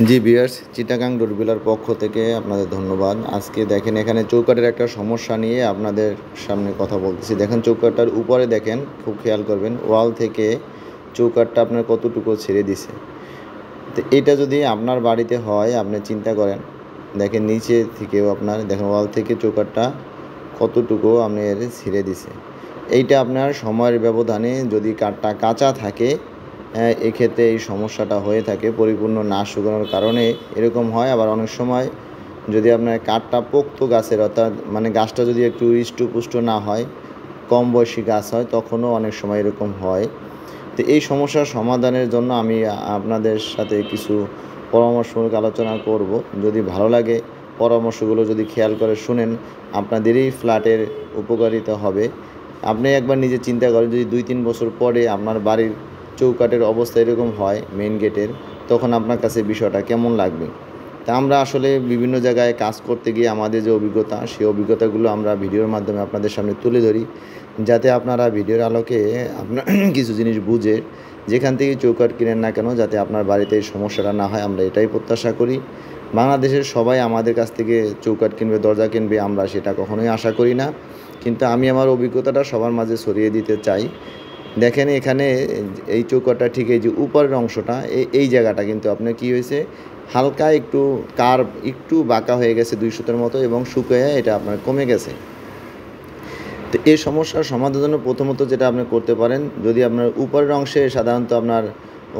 জি viewers, Chittagong ডোরবিলার পক্ষ থেকে আপনাদের ধন্যবাদ। আজকে দেখেন এখানে চৌকাঠের একটা সমস্যা নিয়ে আপনাদের সামনে কথা বলতেছি। দেখেন চৌকাঠটার উপরে দেখেন, খুব খেয়াল করবেন ওয়াল থেকে চৌকাঠটা আপনার কতটুকু ছেড়ে দিছে। তো এটা যদি আপনার বাড়িতে হয় আপনি চিন্তা করেন, দেখেন নিচে থেকেও আপনার দেখেন ওয়াল থেকে চৌকাঠটা কতটুকু আপনার ছিঁড়ে দিছে। এইটা আপনার সময়ের ব্যবধানে যদি কাঠটা কাঁচা থাকে, এক্ষেত্রে এই সমস্যাটা হয়ে থাকে পরিপূর্ণ না শুকানোর কারণে এরকম হয়। আবার অনেক সময় যদি আপনার কাঠটা পোক্ত গাছের, অর্থাৎ মানে গাছটা যদি একটু হৃষ্টপুষ্ট না হয়, কম বয়সী গাছ হয়, তখনও অনেক সময় এরকম হয়। তো এই সমস্যার সমাধানের জন্য আমি আপনাদের সাথে কিছু পরামর্শমূলক আলোচনা করব। যদি ভালো লাগে পরামর্শগুলো যদি খেয়াল করে শুনেন, আপনাদেরই ফ্ল্যাটের উপকারিতা হবে। আপনি একবার নিজে চিন্তা করেন, যদি 2-3 বছর পরে আপনার বাড়ির চৌকাঠের অবস্থা এরকম হয় মেইন গেটের, তখন আপনার কাছে বিষয়টা কেমন লাগবে। তা আমরা আসলে বিভিন্ন জায়গায় কাজ করতে গিয়ে আমাদের যে অভিজ্ঞতা, সেই অভিজ্ঞতাগুলো আমরা ভিডিওর মাধ্যমে আপনাদের সামনে তুলে ধরি, যাতে আপনারা ভিডিওর আলোকে আপনার কিছু জিনিস বুঝে যেখান থেকে চৌকাঠ কিনেন না কেন, যাতে আপনার বাড়িতে এই সমস্যাটা না হয়, আমরা এটাই প্রত্যাশা করি। বাংলাদেশের সবাই আমাদের কাছ থেকে চৌকাঠ কিনবে, দরজা কিনবে, আমরা সেটা কখনোই আশা করি না। কিন্তু আমি আমার অভিজ্ঞতাটা সবার মাঝে ছড়িয়ে দিতে চাই। দেখেন এখানে এই চৌকাঠটা ঠিক এই যে উপরের অংশটা, এই জায়গাটা কিন্তু আপনার কী হয়েছে, হালকা একটু কার্ভ, একটু বাঁকা হয়ে গেছে 2 সুতার মতো, এবং শুকিয়ে এটা আপনার কমে গেছে। তো এই সমস্যার সমাধানের জন্য প্রথমত যেটা আপনি করতে পারেন, যদি আপনার উপরের অংশে সাধারণত আপনার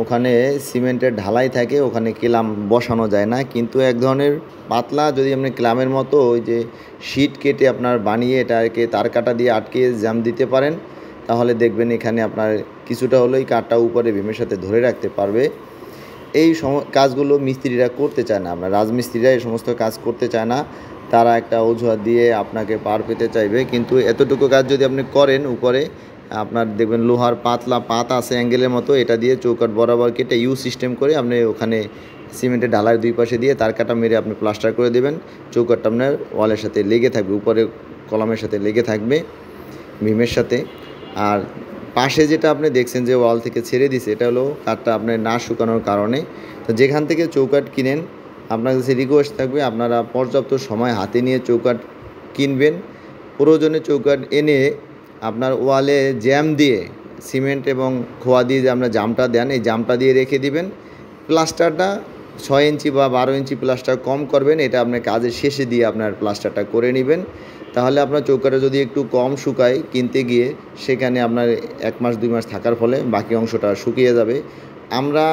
ওখানে সিমেন্টের ঢালাই থাকে, ওখানে ক্লাম বসানো যায় না, কিন্তু এক ধরনের পাতলা যদি আপনি ক্লামের মতো ওই যে শিট কেটে আপনার বানিয়ে এটাকে তার কাটা দিয়ে আটকে জ্যাম দিতে পারেন, তাহলে দেখবেন এখানে আপনার কিছুটা হলেও এই কাঠটা উপরে ভীমের সাথে ধরে রাখতে পারবে। এই কাজগুলো মিস্ত্রিরা করতে চায় না, আপনার রাজমিস্ত্রিরা এই সমস্ত কাজ করতে চায় না। তারা একটা অজুহাত দিয়ে আপনাকে পার পেতে চাইবে, কিন্তু এতটুকু কাজ যদি আপনি করেন, উপরে আপনার দেখবেন লোহার পাতলা পাত আছে অ্যাঙ্গেলের মতো, এটা দিয়ে চৌকাঠ বরাবর কেটে ইউ সিস্টেম করে আপনি ওখানে সিমেন্টের ঢালার 2 পাশে দিয়ে তার কাটা মেরে আপনি প্লাস্টার করে দেবেন। চৌকাঠটা আপনার ওয়ালের সাথে লেগে থাকবে, উপরে কলামের সাথে লেগে থাকবে, ভীমের সাথে। আর পাশে যেটা আপনি দেখছেন যে ওয়াল থেকে ছেড়ে দিছে, এটা হলো কাঠটা আপনার না শুকানোর কারণে। তো যেখান থেকে চৌকাঠ কিনেন, আপনার কাছে রিকোয়েস্ট থাকবে আপনারা পর্যাপ্ত সময় হাতে নিয়ে চৌকাঠ কিনবেন। প্রয়োজনে চৌকাঠ এনে আপনার ওয়ালে জ্যাম দিয়ে, সিমেন্ট এবং খোয়া দিয়ে যে আপনার জামটা দেন, এই জামটা দিয়ে রেখে দিবেন। প্লাস্টারটা 6 ইঞ্চি বা 12 ইঞ্চি প্লাস্টার কম করবেন, এটা আপনার কাজের শেষে দিয়ে আপনার প্লাস্টারটা করে নেবেন। তাহলে আপনার চৌকাঠটা যদি একটু কম শুকায় কিনতে গিয়ে, সেখানে আপনার 1 মাস 2 মাস থাকার ফলে বাকি অংশটা শুকিয়ে যাবে। আমরা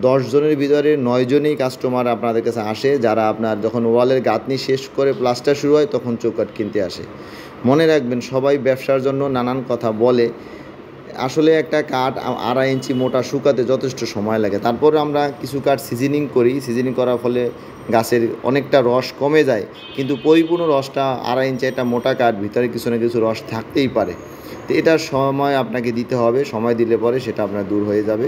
10 জনের ভিতরে 9 জনই কাস্টমার আপনাদের কাছে আসে, যারা আপনার যখন ওয়ালের গাঁথনি শেষ করে প্লাস্টার শুরু হয় তখন চৌকাঠ কিনতে আসে। মনে রাখবেন, সবাই ব্যবসার জন্য নানান কথা বলে, আসলে একটা কাঠ 2.5 ইঞ্চি মোটা শুকাতে যথেষ্ট সময় লাগে। তারপরে আমরা কিছু কাঠ সিজনিং করি, সিজনিং করার ফলে গাছের অনেকটা রস কমে যায়, কিন্তু পরিপূর্ণ রসটা 2.5 ইঞ্চি একটা মোটা কাঠ, ভিতরে কিছু না কিছু রস থাকতেই পারে। তো এটার সময় আপনাকে দিতে হবে, সময় দিলে পরে সেটা আপনার দূর হয়ে যাবে।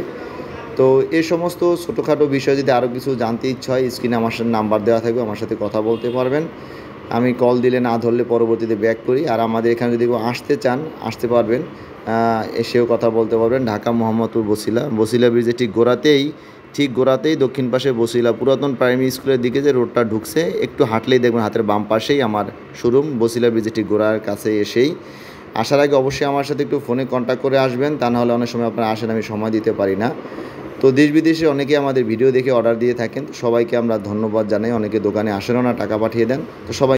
তো এই সমস্ত ছোটোখাটো বিষয় যদি আরও কিছু জানতে ইচ্ছা হয়, স্ক্রিনে আমার সাথে নাম্বার দেওয়া থাকবে, আমার সাথে কথা বলতে পারবেন। আমি কল দিলে না ধরলে পরবর্তীতে ব্যাক করি। আর আমাদের এখানে যদি কেউ আসতে চান, আসতে পারবেন, এসেও কথা বলতে পারবেন। ঢাকা মোহাম্মদপুর বসিলা ব্রিজের ঠিক গোড়াতেই দক্ষিণ পাশে বসিলা পুরাতন প্রাইমারি স্কুলের দিকে যে রোডটা ঢুকছে, একটু হাঁটলেই দেখবেন হাতের বাম পাশেই আমার শোরুম, বসিলা ব্রিজের ঠিক গোড়ার কাছে এসেই। আসার আগে অবশ্যই আমার সাথে একটু ফোনে কন্ট্যাক্ট করে আসবেন, তা নাহলে অনেক সময় আপনারা আসেন, আমি সময় দিতে পারি না। তো দেশ বিদেশে অনেকে আমাদের ভিডিও দেখে অর্ডার দিয়ে থাকেন, তো সবাইকে আমরা ধন্যবাদ জানাই। অনেকে দোকানে আসেনও না, টাকা পাঠিয়ে দেন। তো সবাই